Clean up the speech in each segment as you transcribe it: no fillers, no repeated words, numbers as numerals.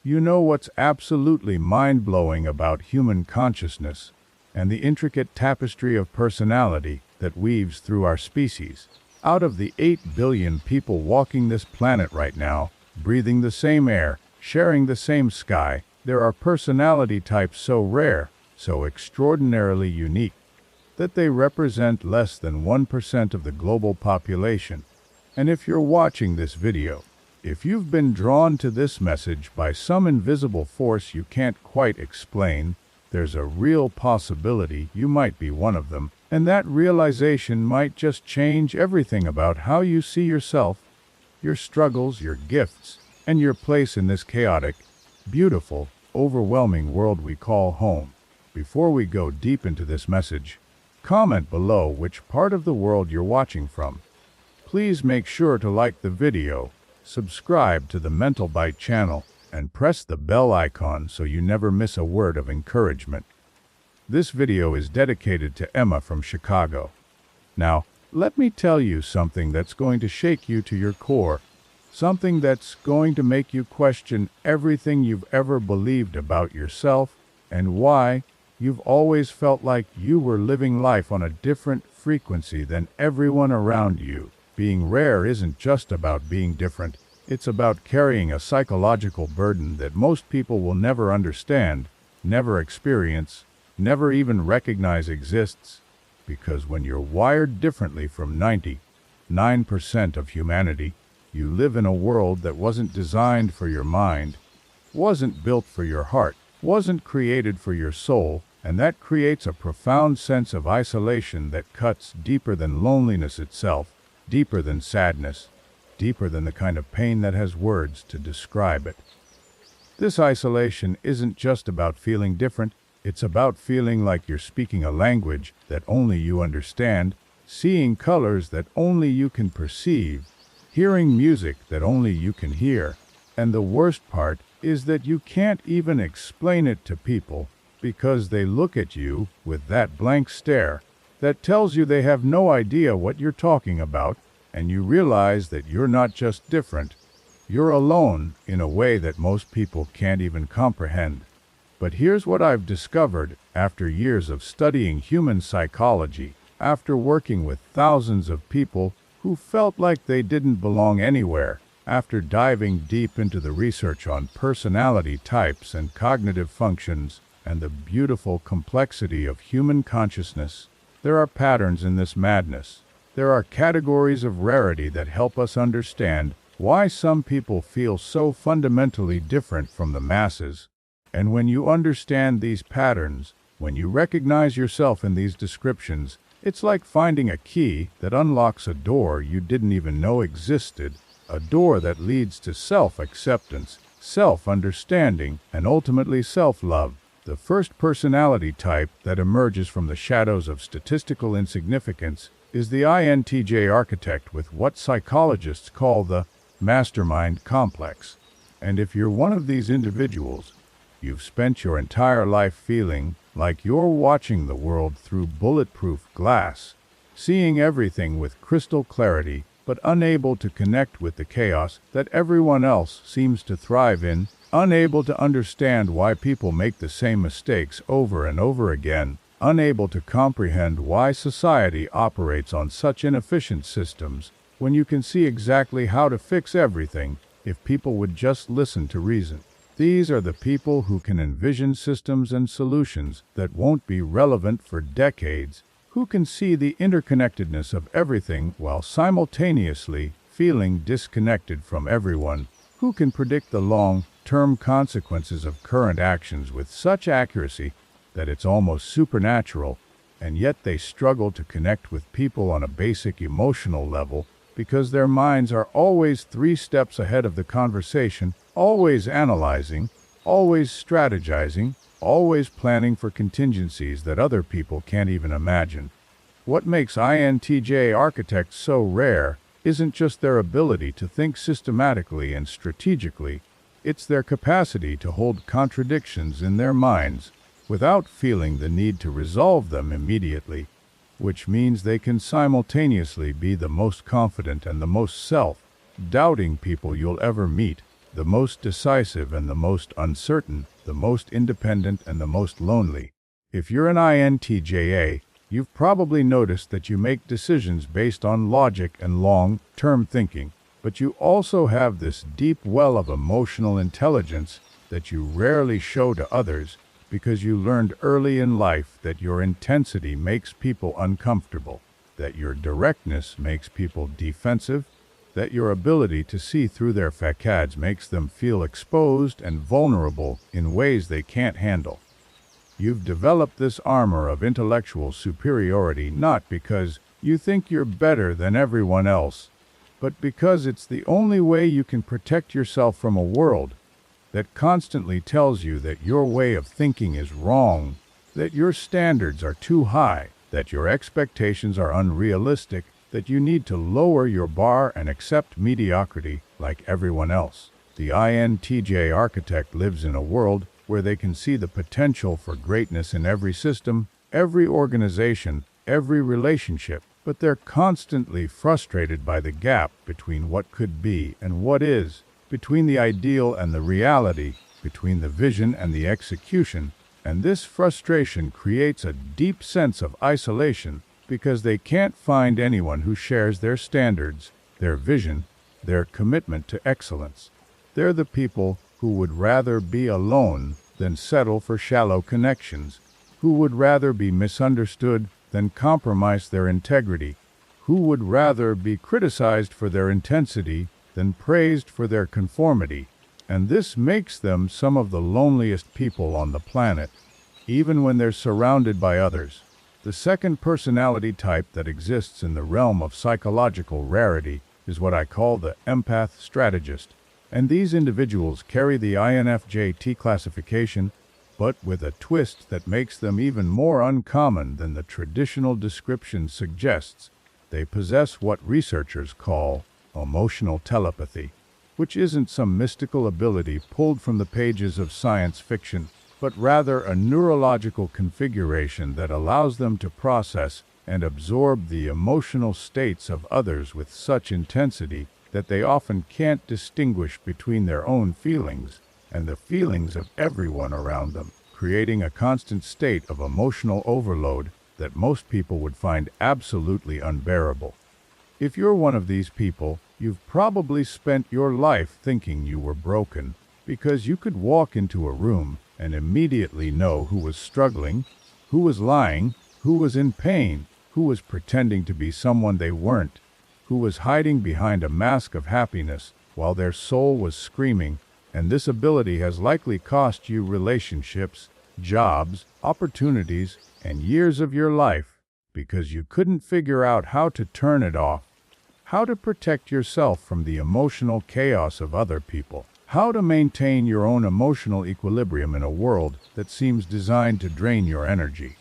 You know what's absolutely mind-blowing about human consciousness and the intricate tapestry of personality that weaves through our species? Out of the 8 billion people walking this planet right now, breathing the same air, sharing the same sky, there are personality types so rare, so extraordinarily unique, that they represent less than 1% of the global population. And if you're watching this video, if you've been drawn to this message by some invisible force you can't quite explain, there's a real possibility you might be one of them, and that realization might just change everything about how you see yourself, your struggles, your gifts, and your place in this chaotic, beautiful, overwhelming world we call home. Before we go deep into this message, comment below which part of the world you're watching from. Please make sure to like the video, subscribe to the MentalBite channel, and press the bell icon so you never miss a word of encouragement. This video is dedicated to Emma from Chicago. Now, let me tell you something that's going to shake you to your core, something that's going to make you question everything you've ever believed about yourself and why you've always felt like you were living life on a different frequency than everyone around you. Being rare isn't just about being different, it's about carrying a psychological burden that most people will never understand, never experience, never even recognize exists. Because when you're wired differently from 99% of humanity, you live in a world that wasn't designed for your mind, wasn't built for your heart, wasn't created for your soul, and that creates a profound sense of isolation that cuts deeper than loneliness itself, deeper than sadness, deeper than the kind of pain that has words to describe it. This isolation isn't just about feeling different, it's about feeling like you're speaking a language that only you understand, seeing colors that only you can perceive, hearing music that only you can hear. And the worst part is that you can't even explain it to people because they look at you with that blank stare that tells you they have no idea what you're talking about, and you realize that you're not just different, you're alone in a way that most people can't even comprehend. But here's what I've discovered after years of studying human psychology, after working with thousands of people who felt like they didn't belong anywhere, after diving deep into the research on personality types and cognitive functions and the beautiful complexity of human consciousness. There are patterns in this madness. There are categories of rarity that help us understand why some people feel so fundamentally different from the masses. And when you understand these patterns, when you recognize yourself in these descriptions, it's like finding a key that unlocks a door you didn't even know existed, a door that leads to self-acceptance, self-understanding, and ultimately self-love. The first personality type that emerges from the shadows of statistical insignificance is the INTJ architect, with what psychologists call the mastermind complex. And if you're one of these individuals, you've spent your entire life feeling like you're watching the world through bulletproof glass, seeing everything with crystal clarity, but unable to connect with the chaos that everyone else seems to thrive in, unable to understand why people make the same mistakes over and over again, unable to comprehend why society operates on such inefficient systems, when you can see exactly how to fix everything if people would just listen to reason. These are the people who can envision systems and solutions that won't be relevant for decades, who can see the interconnectedness of everything while simultaneously feeling disconnected from everyone, who can predict the long-term consequences of current actions with such accuracy that it's almost supernatural, and yet they struggle to connect with people on a basic emotional level because their minds are always 3 steps ahead of the conversation, always analyzing, always strategizing, always planning for contingencies that other people can't even imagine. What makes INTJ architects so rare isn't just their ability to think systematically and strategically, it's their capacity to hold contradictions in their minds without feeling the need to resolve them immediately, which means they can simultaneously be the most confident and the most self-doubting people you'll ever meet. the most decisive and the most uncertain, the most independent and the most lonely. If you're an INTJ, you've probably noticed that you make decisions based on logic and long-term thinking, but you also have this deep well of emotional intelligence that you rarely show to others because you learned early in life that your intensity makes people uncomfortable, that your directness makes people defensive, that your ability to see through their facades makes them feel exposed and vulnerable in ways they can't handle. You've developed this armor of intellectual superiority not because you think you're better than everyone else, but because it's the only way you can protect yourself from a world that constantly tells you that your way of thinking is wrong, that your standards are too high, that your expectations are unrealistic, that you need to lower your bar and accept mediocrity like everyone else. The INTJ architect lives in a world where they can see the potential for greatness in every system, every organization, every relationship, but they're constantly frustrated by the gap between what could be and what is, between the ideal and the reality, between the vision and the execution, and this frustration creates a deep sense of isolation because they can't find anyone who shares their standards, their vision, their commitment to excellence. They're the people who would rather be alone than settle for shallow connections, who would rather be misunderstood than compromise their integrity, who would rather be criticized for their intensity than praised for their conformity, and this makes them some of the loneliest people on the planet, even when they're surrounded by others. The second personality type that exists in the realm of psychological rarity is what I call the empath strategist, and these individuals carry the INFJ classification, but with a twist that makes them even more uncommon than the traditional description suggests. They possess what researchers call emotional telepathy, which isn't some mystical ability pulled from the pages of science fiction, but rather a neurological configuration that allows them to process and absorb the emotional states of others with such intensity that they often can't distinguish between their own feelings and the feelings of everyone around them, creating a constant state of emotional overload that most people would find absolutely unbearable. If you're one of these people, you've probably spent your life thinking you were broken because you could walk into a room and immediately know who was struggling, who was lying, who was in pain, who was pretending to be someone they weren't, who was hiding behind a mask of happiness while their soul was screaming, and this ability has likely cost you relationships, jobs, opportunities, and years of your life because you couldn't figure out how to turn it off, how to protect yourself from the emotional chaos of other people, how to maintain your own emotional equilibrium in a world that seems designed to drain your energy.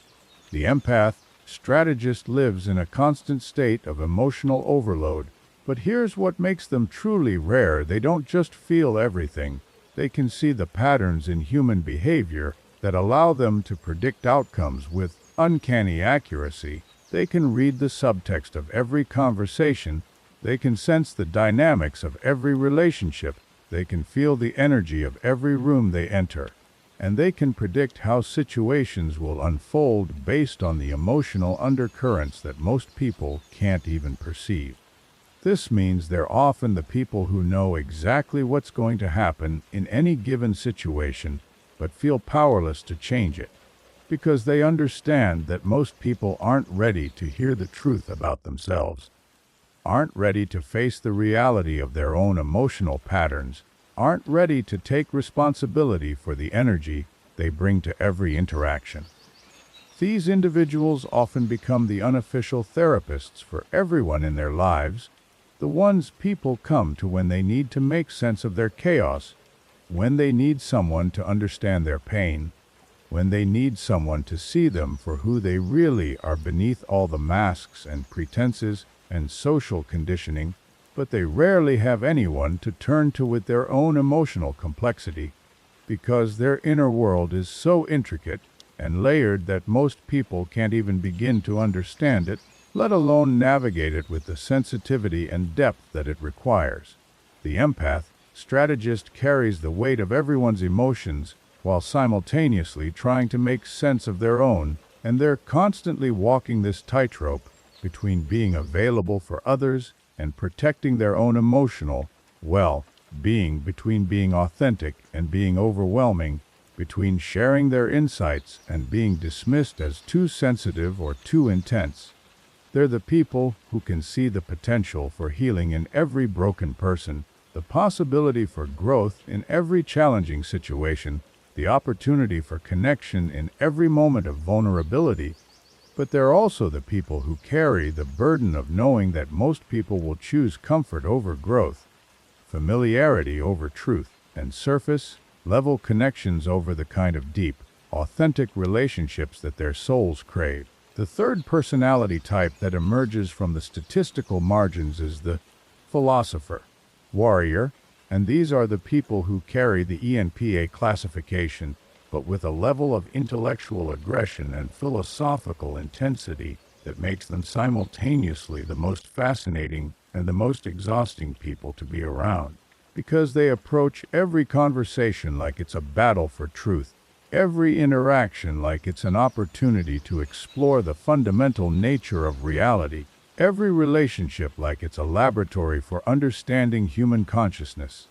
The empath strategist lives in a constant state of emotional overload, but here's what makes them truly rare. They don't just feel everything, they can see the patterns in human behavior that allow them to predict outcomes with uncanny accuracy. They can read the subtext of every conversation, they can sense the dynamics of every relationship, they can feel the energy of every room they enter, and they can predict how situations will unfold based on the emotional undercurrents that most people can't even perceive. This means they're often the people who know exactly what's going to happen in any given situation, but feel powerless to change it, because they understand that most people aren't ready to hear the truth about themselves, aren't ready to face the reality of their own emotional patterns, aren't ready to take responsibility for the energy they bring to every interaction. These individuals often become the unofficial therapists for everyone in their lives, the ones people come to when they need to make sense of their chaos, when they need someone to understand their pain, when they need someone to see them for who they really are beneath all the masks and pretenses and social conditioning, but they rarely have anyone to turn to with their own emotional complexity, because their inner world is so intricate and layered that most people can't even begin to understand it, let alone navigate it with the sensitivity and depth that it requires. The empath strategist carries the weight of everyone's emotions while simultaneously trying to make sense of their own, and they're constantly walking this tightrope between being available for others and protecting their own emotional well-being, between being authentic and being overwhelming, between sharing their insights and being dismissed as too sensitive or too intense. They're the people who can see the potential for healing in every broken person, the possibility for growth in every challenging situation, the opportunity for connection in every moment of vulnerability. But they're also the people who carry the burden of knowing that most people will choose comfort over growth, familiarity over truth, and surface-level connections over the kind of deep, authentic relationships that their souls crave. The third personality type that emerges from the statistical margins is the philosopher, warrior, and these are the people who carry the ENPA classification, but with a level of intellectual aggression and philosophical intensity that makes them simultaneously the most fascinating and the most exhausting people to be around, because they approach every conversation like it's a battle for truth, every interaction like it's an opportunity to explore the fundamental nature of reality, every relationship like it's a laboratory for understanding human consciousness.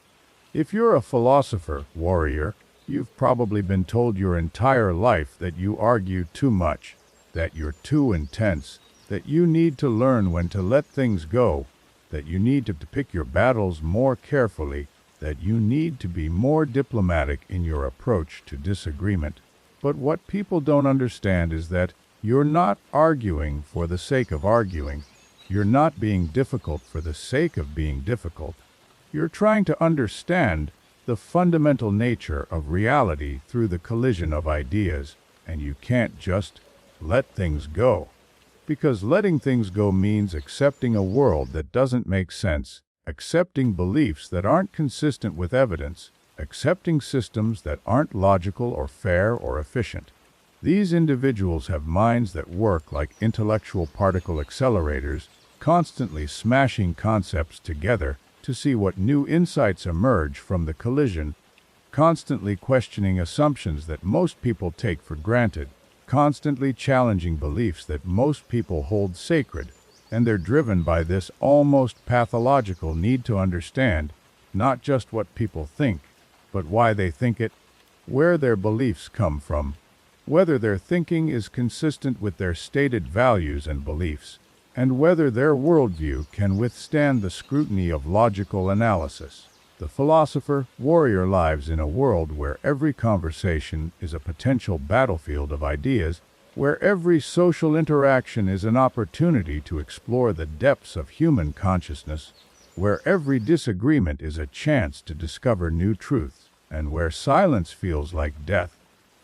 If you're a philosopher, warrior, you've probably been told your entire life that you argue too much, that you're too intense, that you need to learn when to let things go, that you need to pick your battles more carefully, that you need to be more diplomatic in your approach to disagreement. But what people don't understand is that you're not arguing for the sake of arguing. You're not being difficult for the sake of being difficult. You're trying to understand the fundamental nature of reality through the collision of ideas, and you can't just let things go. Because letting things go means accepting a world that doesn't make sense, accepting beliefs that aren't consistent with evidence, accepting systems that aren't logical or fair or efficient. These individuals have minds that work like intellectual particle accelerators, constantly smashing concepts together to see what new insights emerge from the collision, constantly questioning assumptions that most people take for granted, constantly challenging beliefs that most people hold sacred, and they're driven by this almost pathological need to understand not just what people think, but why they think it, where their beliefs come from, whether their thinking is consistent with their stated values and beliefs, and whether their worldview can withstand the scrutiny of logical analysis. The philosopher warrior lives in a world where every conversation is a potential battlefield of ideas, where every social interaction is an opportunity to explore the depths of human consciousness, where every disagreement is a chance to discover new truths, and where silence feels like death,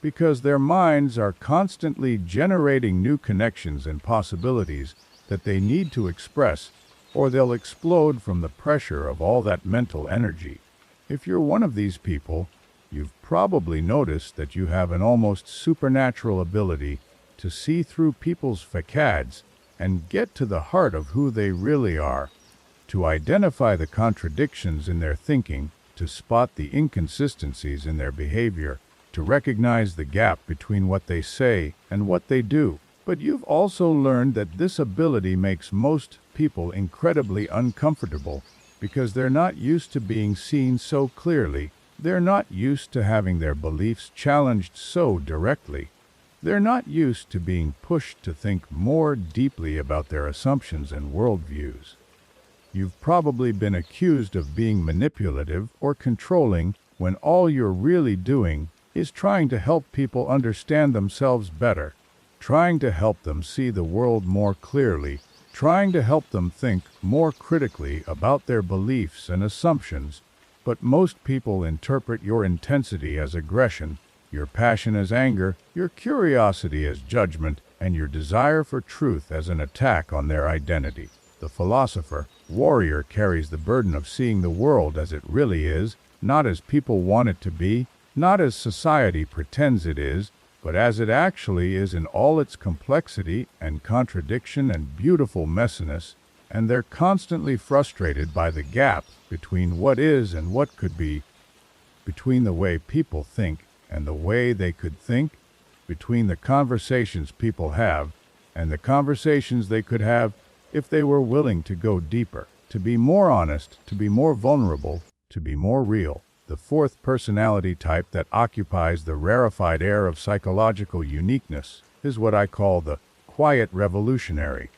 because their minds are constantly generating new connections and possibilities that they need to express, or they'll explode from the pressure of all that mental energy. If you're one of these people, you've probably noticed that you have an almost supernatural ability to see through people's facades and get to the heart of who they really are, to identify the contradictions in their thinking, to spot the inconsistencies in their behavior, to recognize the gap between what they say and what they do. But you've also learned that this ability makes most people incredibly uncomfortable because they're not used to being seen so clearly. They're not used to having their beliefs challenged so directly. They're not used to being pushed to think more deeply about their assumptions and worldviews. You've probably been accused of being manipulative or controlling when all you're really doing is trying to help people understand themselves better, trying to help them see the world more clearly, trying to help them think more critically about their beliefs and assumptions. But most people interpret your intensity as aggression, your passion as anger, your curiosity as judgment, and your desire for truth as an attack on their identity. The philosopher warrior carries the burden of seeing the world as it really is, not as people want it to be, not as society pretends it is, but as it actually is in all its complexity and contradiction and beautiful messiness, and they're constantly frustrated by the gap between what is and what could be, between the way people think and the way they could think, between the conversations people have and the conversations they could have if they were willing to go deeper, to be more honest, to be more vulnerable, to be more real. The fourth personality type that occupies the rarefied air of psychological uniqueness is what I call the quiet revolutionary.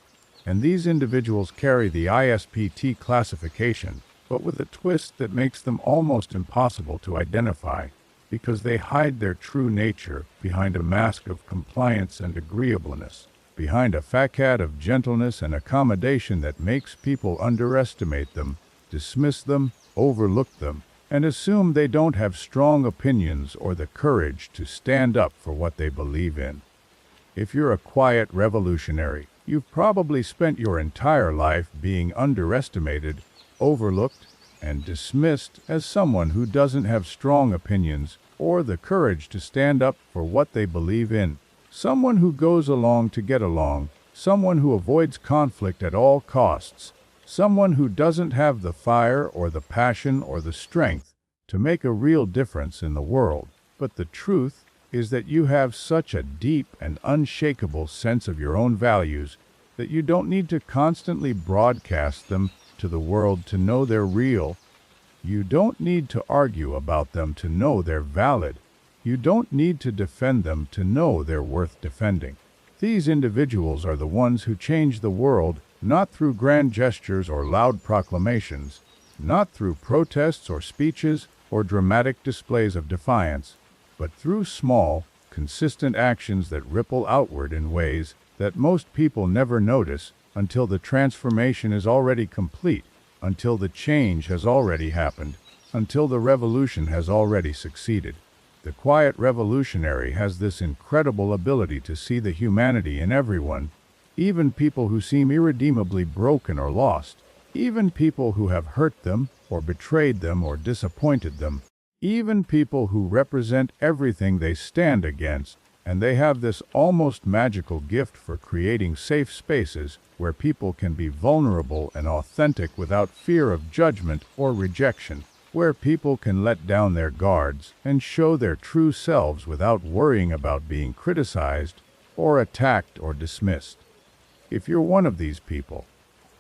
And these individuals carry the ISPT classification, but with a twist that makes them almost impossible to identify, because they hide their true nature behind a mask of compliance and agreeableness, behind a facade of gentleness and accommodation that makes people underestimate them, dismiss them, overlook them, and assume they don't have strong opinions or the courage to stand up for what they believe in. If you're a quiet revolutionary, you've probably spent your entire life being underestimated, overlooked, and dismissed as someone who doesn't have strong opinions or the courage to stand up for what they believe in. Someone who goes along to get along, someone who avoids conflict at all costs, someone who doesn't have the fire or the passion or the strength to make a real difference in the world. But the truth is that you have such a deep and unshakable sense of your own values that you don't need to constantly broadcast them to the world to know they're real. You don't need to argue about them to know they're valid. You don't need to defend them to know they're worth defending. These individuals are the ones who change the world, not through grand gestures or loud proclamations, not through protests or speeches or dramatic displays of defiance, but through small, consistent actions that ripple outward in ways that most people never notice until the transformation is already complete, until the change has already happened, until the revolution has already succeeded. The quiet revolutionary has this incredible ability to see the humanity in everyone, even people who seem irredeemably broken or lost, even people who have hurt them or betrayed them or disappointed them, even people who represent everything they stand against, and they have this almost magical gift for creating safe spaces where people can be vulnerable and authentic without fear of judgment or rejection, where people can let down their guards and show their true selves without worrying about being criticized or attacked or dismissed. If you're one of these people,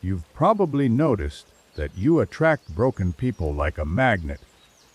you've probably noticed that you attract broken people like a magnet,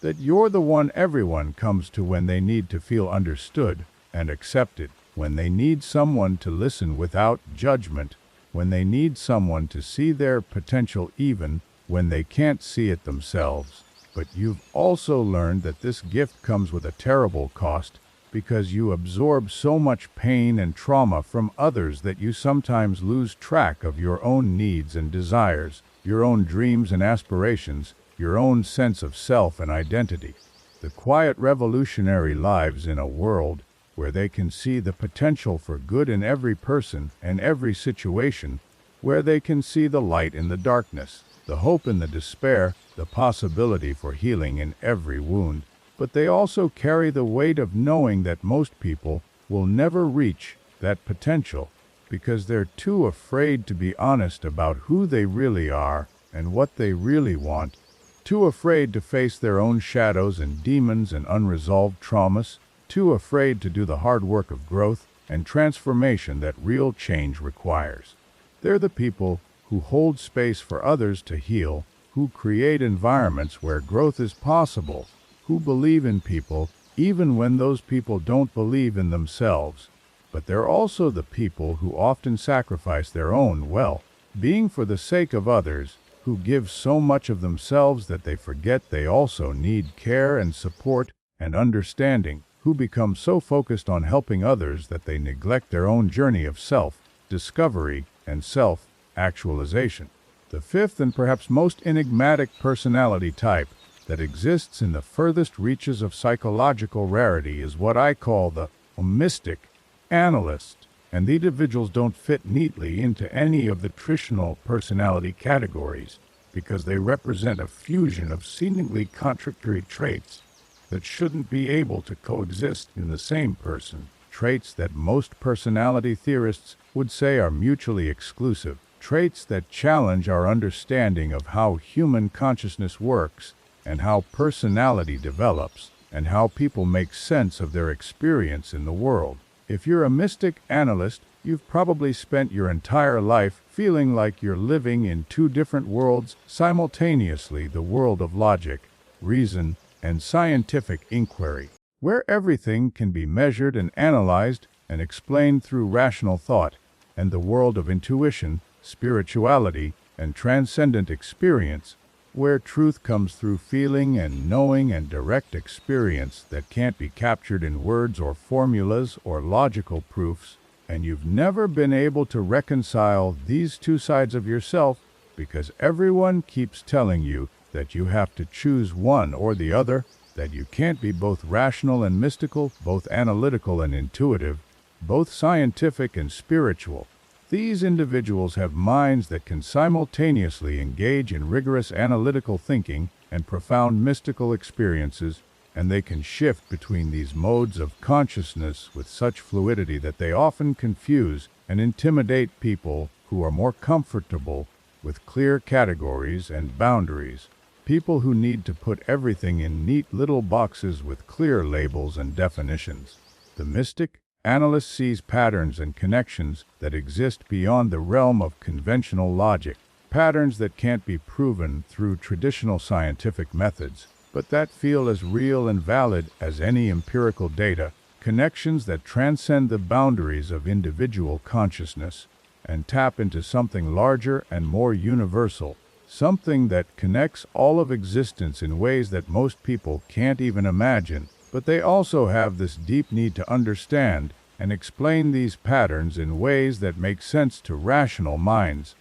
that you're the one everyone comes to when they need to feel understood and accepted, when they need someone to listen without judgment, when they need someone to see their potential even when they can't see it themselves. But you've also learned that this gift comes with a terrible cost, because you absorb so much pain and trauma from others that you sometimes lose track of your own needs and desires, your own dreams and aspirations, your own sense of self and identity. The quiet revolutionary lives in a world where they can see the potential for good in every person and every situation, where they can see the light in the darkness, the hope in the despair, the possibility for healing in every wound. But they also carry the weight of knowing that most people will never reach that potential because they're too afraid to be honest about who they really are and what they really want, too afraid to face their own shadows and demons and unresolved traumas, too afraid to do the hard work of growth and transformation that real change requires. They're the people who hold space for others to heal, who create environments where growth is possible, who believe in people even when those people don't believe in themselves. But they're also the people who often sacrifice their own well-being for the sake of others, who give so much of themselves that they forget they also need care and support and understanding, who become so focused on helping others that they neglect their own journey of self-discovery and self-actualization. The fifth and perhaps most enigmatic personality type that exists in the furthest reaches of psychological rarity is what I call the mystic analyst. And the individuals don't fit neatly into any of the traditional personality categories because they represent a fusion of seemingly contradictory traits that shouldn't be able to coexist in the same person, traits that most personality theorists would say are mutually exclusive. traits that challenge our understanding of how human consciousness works and how personality develops and how people make sense of their experience in the world. If you're a mystic analyst, you've probably spent your entire life feeling like you're living in two different worlds simultaneously: the world of logic, reason, and scientific inquiry, where everything can be measured and analyzed and explained through rational thought, and the world of intuition, spirituality, and transcendent experience, where truth comes through feeling and knowing and direct experience that can't be captured in words or formulas or logical proofs. And you've never been able to reconcile these two sides of yourself because everyone keeps telling you that you have to choose one or the other, that you can't be both rational and mystical, both analytical and intuitive, both scientific and spiritual. These individuals have minds that can simultaneously engage in rigorous analytical thinking and profound mystical experiences, and they can shift between these modes of consciousness with such fluidity that they often confuse and intimidate people who are more comfortable with clear categories and boundaries, people who need to put everything in neat little boxes with clear labels and definitions. The mystic analyst sees patterns and connections that exist beyond the realm of conventional logic, patterns that can't be proven through traditional scientific methods, but that feel as real and valid as any empirical data, connections that transcend the boundaries of individual consciousness and tap into something larger and more universal, something that connects all of existence in ways that most people can't even imagine. But they also have this deep need to understand and explain these patterns in ways that make sense to rational minds,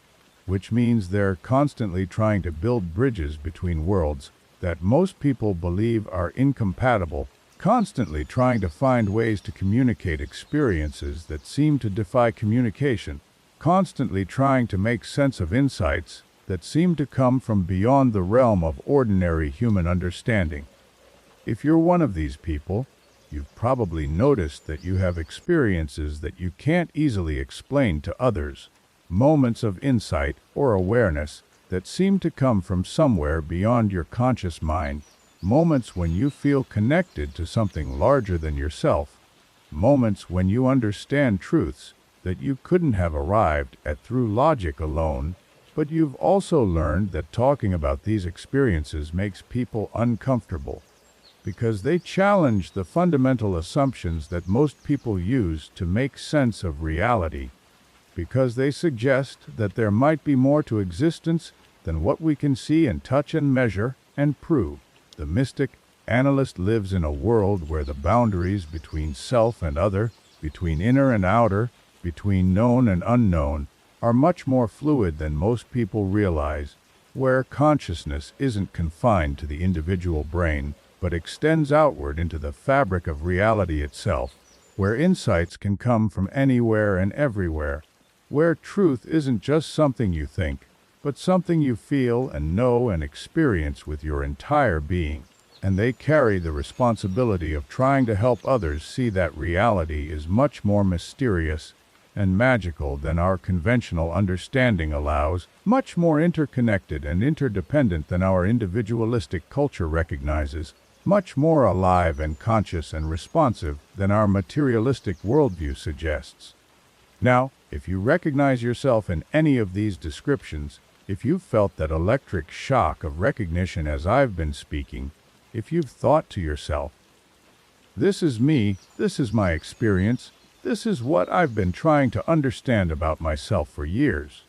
which means they're constantly trying to build bridges between worlds that most people believe are incompatible, constantly trying to find ways to communicate experiences that seem to defy communication, constantly trying to make sense of insights that seem to come from beyond the realm of ordinary human understanding. If you're one of these people, you've probably noticed that you have experiences that you can't easily explain to others, moments of insight or awareness that seem to come from somewhere beyond your conscious mind, moments when you feel connected to something larger than yourself, moments when you understand truths that you couldn't have arrived at through logic alone. But you've also learned that talking about these experiences makes people uncomfortable, because they challenge the fundamental assumptions that most people use to make sense of reality, because they suggest that there might be more to existence than what we can see and touch and measure and prove. The mystic analyst lives in a world where the boundaries between self and other, between inner and outer, between known and unknown, are much more fluid than most people realize, where consciousness isn't confined to the individual brain, but extends outward into the fabric of reality itself, where insights can come from anywhere and everywhere, where truth isn't just something you think, but something you feel and know and experience with your entire being. And they carry the responsibility of trying to help others see that reality is much more mysterious and magical than our conventional understanding allows, much more interconnected and interdependent than our individualistic culture recognizes, much more alive and conscious and responsive than our materialistic worldview suggests. Now, if you recognize yourself in any of these descriptions, if you've felt that electric shock of recognition as I've been speaking, if you've thought to yourself, "This is me, this is my experience, this is what I've been trying to understand about myself for years,"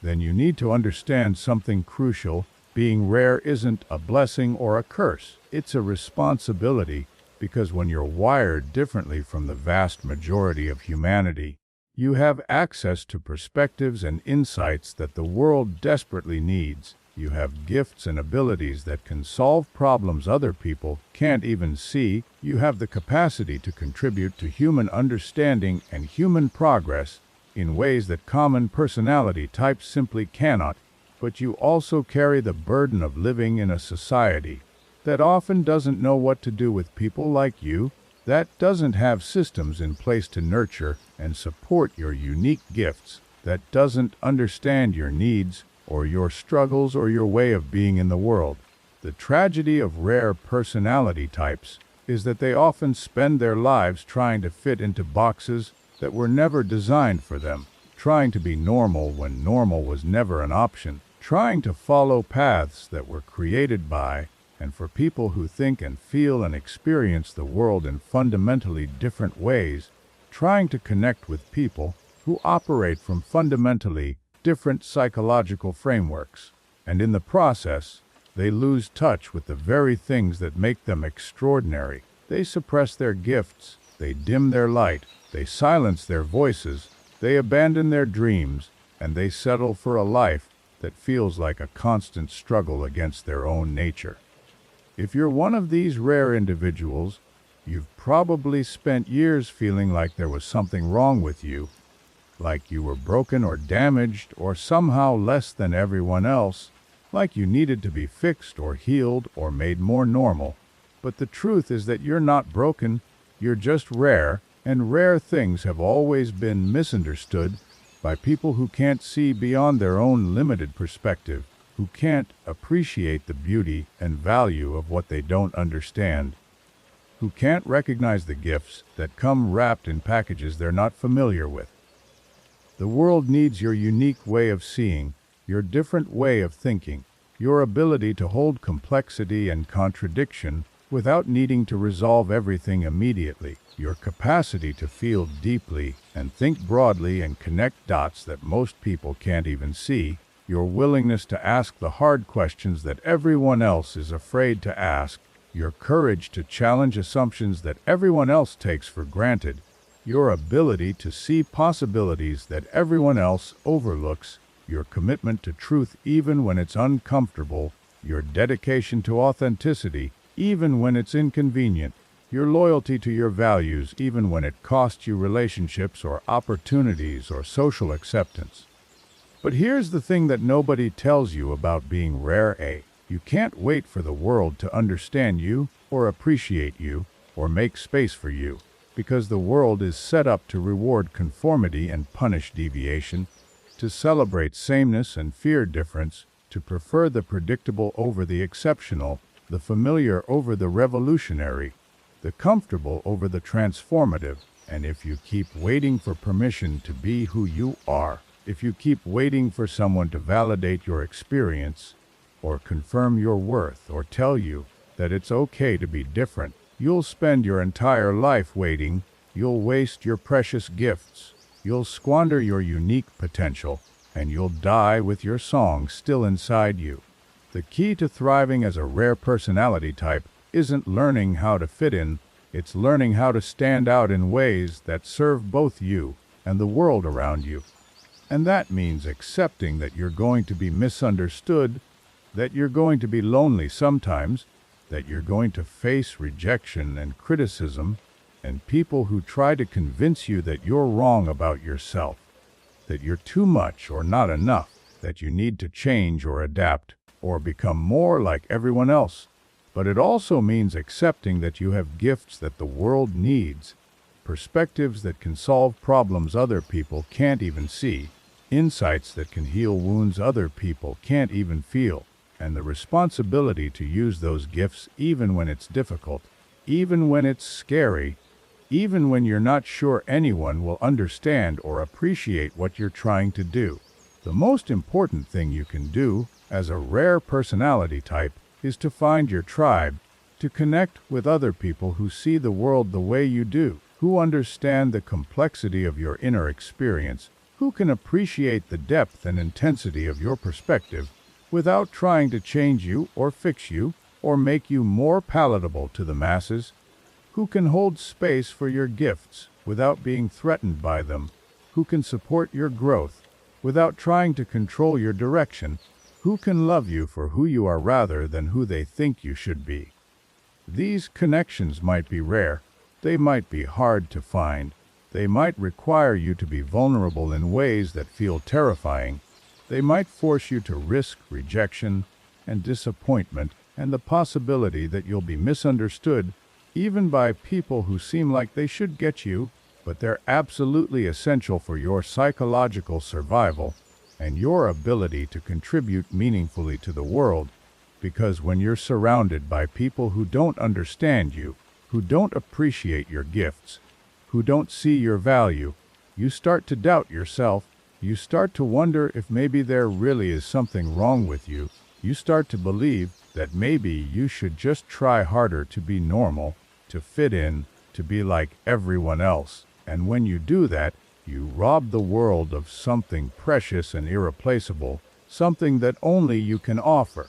then you need to understand something crucial. Being rare isn't a blessing or a curse. It's a responsibility, because when you're wired differently from the vast majority of humanity, you have access to perspectives and insights that the world desperately needs. You have gifts and abilities that can solve problems other people can't even see. You have the capacity to contribute to human understanding and human progress in ways that common personality types simply cannot. But you also carry the burden of living in a society that often doesn't know what to do with people like you, that doesn't have systems in place to nurture and support your unique gifts, that doesn't understand your needs or your struggles or your way of being in the world. The tragedy of rare personality types is that they often spend their lives trying to fit into boxes that were never designed for them, trying to be normal when normal was never an option, trying to follow paths that were created by and for people who think and feel and experience the world in fundamentally different ways, trying to connect with people who operate from fundamentally different psychological frameworks. And in the process, they lose touch with the very things that make them extraordinary. They suppress their gifts, they dim their light, they silence their voices, they abandon their dreams, and they settle for a life that feels like a constant struggle against their own nature. If you're one of these rare individuals, you've probably spent years feeling like there was something wrong with you, like you were broken or damaged or somehow less than everyone else, like you needed to be fixed or healed or made more normal. But the truth is that you're not broken, you're just rare, and rare things have always been misunderstood by people who can't see beyond their own limited perspective, who can't appreciate the beauty and value of what they don't understand, who can't recognize the gifts that come wrapped in packages they're not familiar with. The world needs your unique way of seeing, your different way of thinking, your ability to hold complexity and contradiction without needing to resolve everything immediately, your capacity to feel deeply and think broadly and connect dots that most people can't even see, your willingness to ask the hard questions that everyone else is afraid to ask, your courage to challenge assumptions that everyone else takes for granted, your ability to see possibilities that everyone else overlooks, your commitment to truth even when it's uncomfortable, your dedication to authenticity even when it's inconvenient, your loyalty to your values even when it costs you relationships or opportunities or social acceptance. But here's the thing that nobody tells you about being rare A. You can't wait for the world to understand you or appreciate you or make space for you, because the world is set up to reward conformity and punish deviation, to celebrate sameness and fear difference, to prefer the predictable over the exceptional, the familiar over the revolutionary, the comfortable over the transformative. And if you keep waiting for permission to be who you are, if you keep waiting for someone to validate your experience, or confirm your worth, or tell you that it's okay to be different, you'll spend your entire life waiting, you'll waste your precious gifts, you'll squander your unique potential, and you'll die with your song still inside you. The key to thriving as a rare personality type isn't learning how to fit in, it's learning how to stand out in ways that serve both you and the world around you. And that means accepting that you're going to be misunderstood, that you're going to be lonely sometimes, that you're going to face rejection and criticism, and people who try to convince you that you're wrong about yourself, that you're too much or not enough, that you need to change or adapt, or become more like everyone else. But it also means accepting that you have gifts that the world needs, perspectives that can solve problems other people can't even see, insights that can heal wounds other people can't even feel, and the responsibility to use those gifts even when it's difficult, even when it's scary, even when you're not sure anyone will understand or appreciate what you're trying to do. The most important thing you can do as a rare personality type is to find your tribe, to connect with other people who see the world the way you do, who understand the complexity of your inner experience, who can appreciate the depth and intensity of your perspective without trying to change you or fix you or make you more palatable to the masses, who can hold space for your gifts without being threatened by them, who can support your growth without trying to control your direction, who can love you for who you are rather than who they think you should be. These connections might be rare, they might be hard to find, they might require you to be vulnerable in ways that feel terrifying, they might force you to risk rejection and disappointment and the possibility that you'll be misunderstood even by people who seem like they should get you, but they're absolutely essential for your psychological survival and your ability to contribute meaningfully to the world, because when you're surrounded by people who don't understand you, who don't appreciate your gifts, who don't see your value, you start to doubt yourself. You start to wonder if maybe there really is something wrong with you. You start to believe that maybe you should just try harder to be normal, to fit in, to be like everyone else. And when you do that, you rob the world of something precious and irreplaceable, something that only you can offer,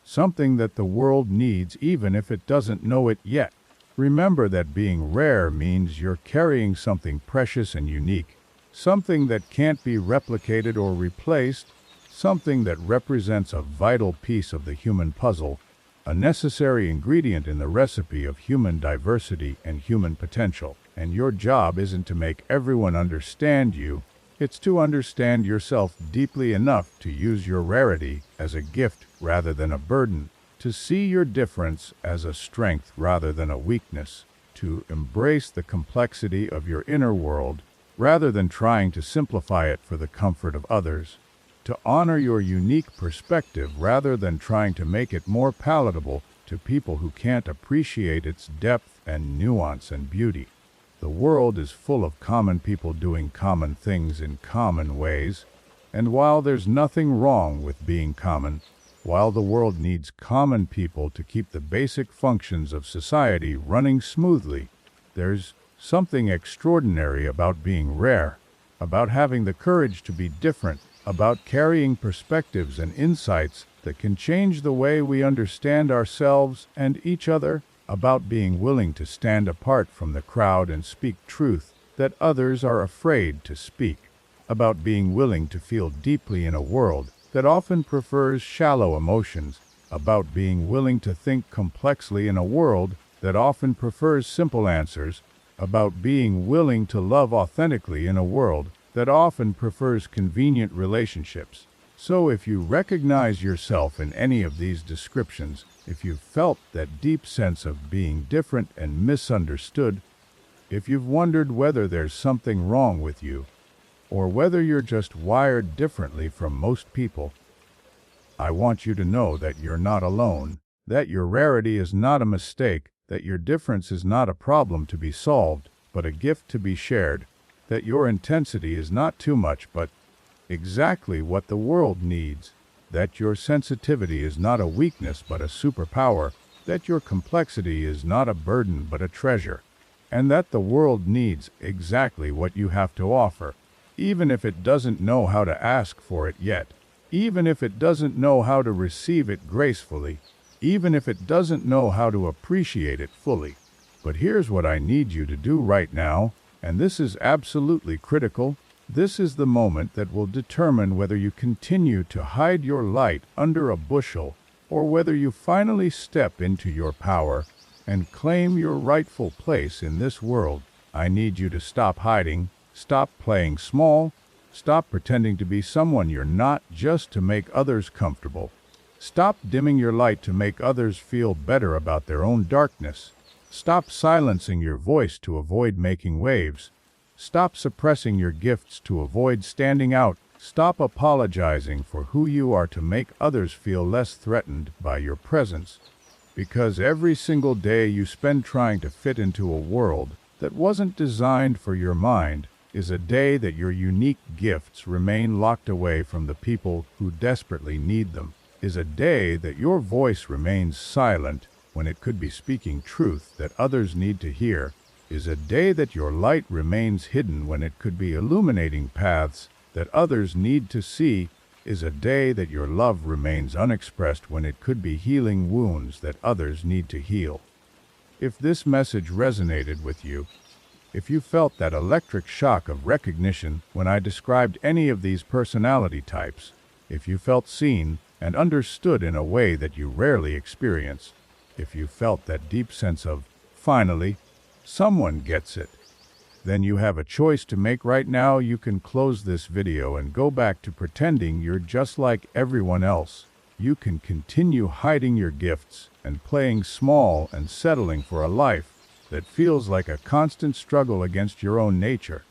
something that the world needs even if it doesn't know it yet. Remember that being rare means you're carrying something precious and unique, something that can't be replicated or replaced, something that represents a vital piece of the human puzzle, a necessary ingredient in the recipe of human diversity and human potential. And your job isn't to make everyone understand you, it's to understand yourself deeply enough to use your rarity as a gift rather than a burden, to see your difference as a strength rather than a weakness, to embrace the complexity of your inner world rather than trying to simplify it for the comfort of others, to honor your unique perspective rather than trying to make it more palatable to people who can't appreciate its depth and nuance and beauty. The world is full of common people doing common things in common ways, and while there's nothing wrong with being common, while the world needs common people to keep the basic functions of society running smoothly, there's something extraordinary about being rare, about having the courage to be different, about carrying perspectives and insights that can change the way we understand ourselves and each other, about being willing to stand apart from the crowd and speak truth that others are afraid to speak, about being willing to feel deeply in a world that often prefers shallow emotions, about being willing to think complexly in a world that often prefers simple answers, about being willing to love authentically in a world that often prefers convenient relationships. So if you recognize yourself in any of these descriptions, if you've felt that deep sense of being different and misunderstood, if you've wondered whether there's something wrong with you, or whether you're just wired differently from most people, I want you to know that you're not alone, that your rarity is not a mistake, that your difference is not a problem to be solved, but a gift to be shared, that your intensity is not too much, but exactly what the world needs, that your sensitivity is not a weakness but a superpower, that your complexity is not a burden but a treasure, and that the world needs exactly what you have to offer, even if it doesn't know how to ask for it yet, even if it doesn't know how to receive it gracefully, even if it doesn't know how to appreciate it fully. But here's what I need you to do right now, and this is absolutely critical. This is the moment that will determine whether you continue to hide your light under a bushel or whether you finally step into your power and claim your rightful place in this world. I need you to stop hiding, stop playing small, stop pretending to be someone you're not just to make others comfortable. Stop dimming your light to make others feel better about their own darkness. Stop silencing your voice to avoid making waves. Stop suppressing your gifts to avoid standing out. Stop apologizing for who you are to make others feel less threatened by your presence. Because every single day you spend trying to fit into a world that wasn't designed for your mind is a day that your unique gifts remain locked away from the people who desperately need them, is a day that your voice remains silent when it could be speaking truth that others need to hear, is a day that your light remains hidden when it could be illuminating paths that others need to see, is a day that your love remains unexpressed when it could be healing wounds that others need to heal. If this message resonated with you, if you felt that electric shock of recognition when I described any of these personality types, if you felt seen and understood in a way that you rarely experience, if you felt that deep sense of, finally, someone gets it, then you have a choice to make right now. You can close this video and go back to pretending you're just like everyone else. You can continue hiding your gifts and playing small and settling for a life that feels like a constant struggle against your own nature.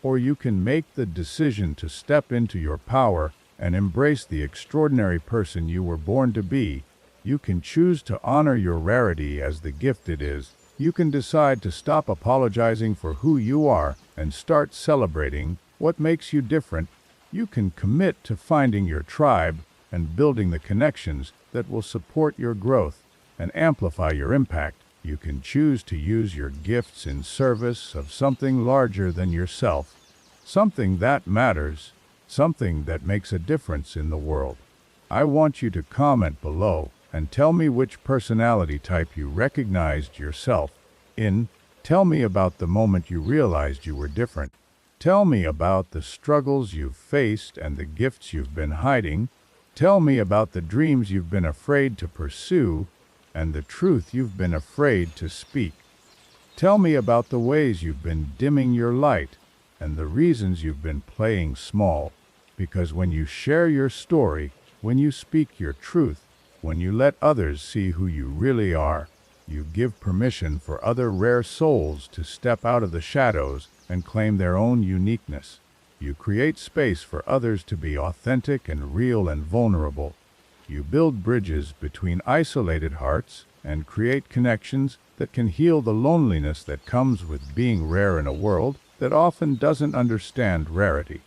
Or you can make the decision to step into your power and embrace the extraordinary person you were born to be. You can choose to honor your rarity as the gift it is. You can decide to stop apologizing for who you are and start celebrating what makes you different. You can commit to finding your tribe and building the connections that will support your growth and amplify your impact. You can choose to use your gifts in service of something larger than yourself, something that matters, something that makes a difference in the world. I want you to comment below and tell me which personality type you recognized yourself in. Tell me about the moment you realized you were different. Tell me about the struggles you've faced and the gifts you've been hiding. Tell me about the dreams you've been afraid to pursue and the truth you've been afraid to speak. Tell me about the ways you've been dimming your light and the reasons you've been playing small. Because when you share your story, when you speak your truth, when you let others see who you really are, you give permission for other rare souls to step out of the shadows and claim their own uniqueness. You create space for others to be authentic and real and vulnerable. You build bridges between isolated hearts and create connections that can heal the loneliness that comes with being rare in a world that often doesn't understand rarity.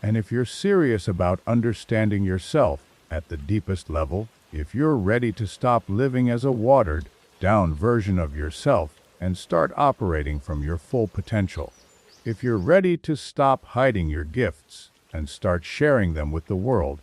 And if you're serious about understanding yourself at the deepest level, if you're ready to stop living as a watered-down version of yourself and start operating from your full potential, if you're ready to stop hiding your gifts and start sharing them with the world,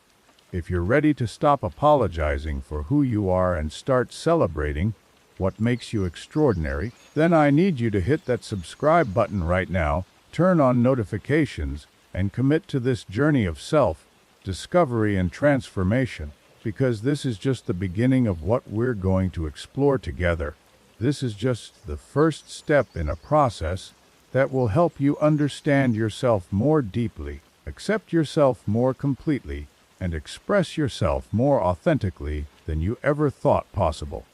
if you're ready to stop apologizing for who you are and start celebrating what makes you extraordinary, then I need you to hit that subscribe button right now, turn on notifications, and commit to this journey of self-discovery and transformation, because this is just the beginning of what we're going to explore together. This is just the first step in a process that will help you understand yourself more deeply, accept yourself more completely, and express yourself more authentically than you ever thought possible.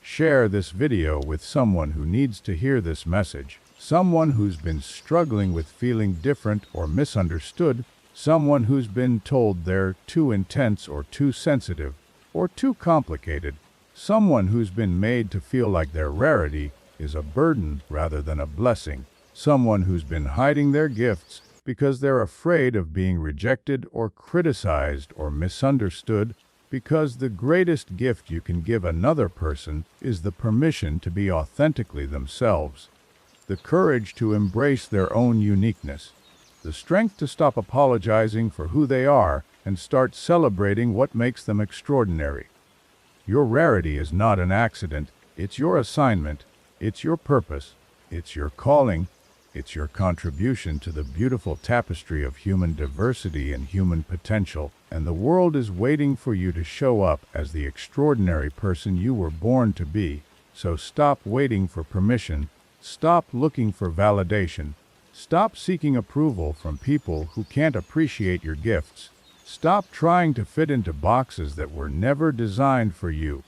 Share this video with someone who needs to hear this message, someone who's been struggling with feeling different or misunderstood, someone who's been told they're too intense or too sensitive or too complicated, someone who's been made to feel like their rarity is a burden rather than a blessing, someone who's been hiding their gifts because they're afraid of being rejected or criticized or misunderstood, because the greatest gift you can give another person is the permission to be authentically themselves, the courage to embrace their own uniqueness, the strength to stop apologizing for who they are and start celebrating what makes them extraordinary. Your rarity is not an accident, it's your assignment, it's your purpose, it's your calling, it's your contribution to the beautiful tapestry of human diversity and human potential, and the world is waiting for you to show up as the extraordinary person you were born to be. So stop waiting for permission, stop looking for validation, stop seeking approval from people who can't appreciate your gifts, stop trying to fit into boxes that were never designed for you,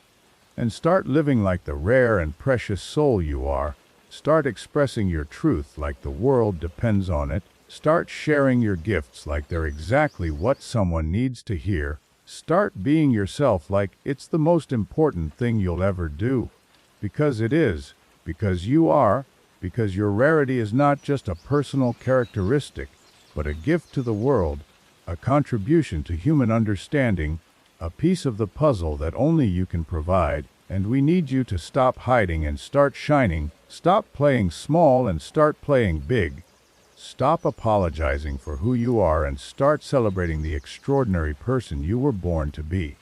and start living like the rare and precious soul you are. Start expressing your truth like the world depends on it. Start sharing your gifts like they're exactly what someone needs to hear. Start being yourself like it's the most important thing you'll ever do. Because it is. Because you are. Because your rarity is not just a personal characteristic, but a gift to the world, a contribution to human understanding, a piece of the puzzle that only you can provide. And we need you to stop hiding and start shining. Stop playing small and start playing big. Stop apologizing for who you are and start celebrating the extraordinary person you were born to be.